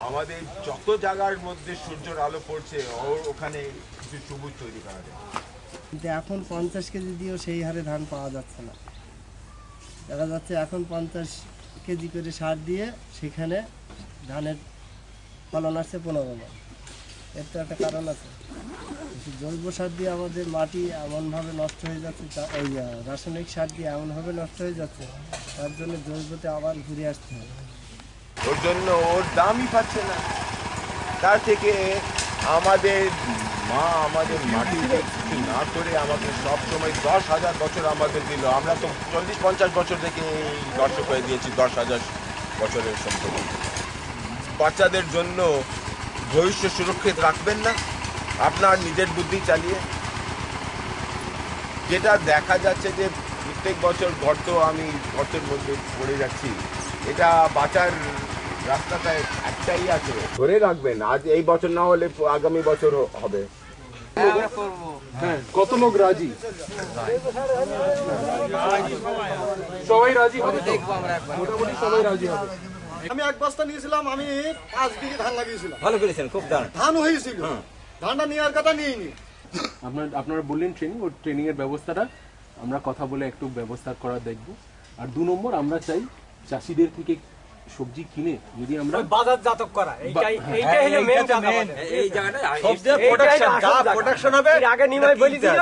আমাদের যত জায়গার মধ্যে সূর্যের আলো পড়ছে ওখানে কিছু সবুজ তৈরি করা যায়। কিন্তু এখন 50 কেজি দিয়েও সেই হারে ধান পাওয়া যাচ্ছে না। দেখা যাচ্ছে এখন 50 কেজি করে সার দিয়ে সেখানে ধানের ফলন আসছে 15 মণ। এর তো একটা কারণ আছে। জৈব সার দিয়ে আমাদের মাটি এমনভাবে নষ্ট হয়ে যাচ্ছে, ওই রাসায়নিক সার দিয়ে এমনভাবে নষ্ট হয়ে যাচ্ছে, তার জন্য জৈবতে আবার ঘুরে আসতে হবে। ওর জন্য ওর দামই পাচ্ছে না। তার থেকে আমাদের মা আমাদের মাটিতে কিছু না করে আমাদের সবসময় 10,000 বছর আমাদের দিল। আমরা তো 40-50 বছর থেকে দর্শক হয়ে দিয়েছি 10,000 বছরের সম্পর্ক। বাচ্চাদের জন্য ভবিষ্যৎ সুরক্ষিত রাখবেন না আপনার নিজের বুদ্ধি চালিয়ে? যেটা দেখা যাচ্ছে যে প্রত্যেক বছর আমি গর্তের মধ্যে পড়ে যাচ্ছি, এটা বাঁচার রাস্তাটা একটাই আছে, ধরে রাখবেন। আজ এই বছর না হলে আগামী বছর হবে। হ্যাঁ, কত লোক রাজি? সবাই রাজি হবে? মোটামুটি সবাই রাজি হবে। আমি 1 বস্তা নিয়েছিলাম, আমি 5 বিঘে ধান লাগিয়েছিলাম। ভালো করেছেন, খুব ধান হয়েছিল, ধানটা নেওয়ার কথা নিইনি। আপনারা বললেন ট্রেনিং, ওর ট্রেনিং এর ব্যবস্থাটা আমরা কথা বলে একটু ব্যবস্থা করা দেখব। আর 2 নম্বর, আমরা চাই চাষিদের থেকে সবজি কিনে যদি আমরা বাজারজাতক করা, এইটাই হলো মেইন জায়গা। এই জায়গাটা প্রোডাকশন হবে আগে নিমাই বলি দিও।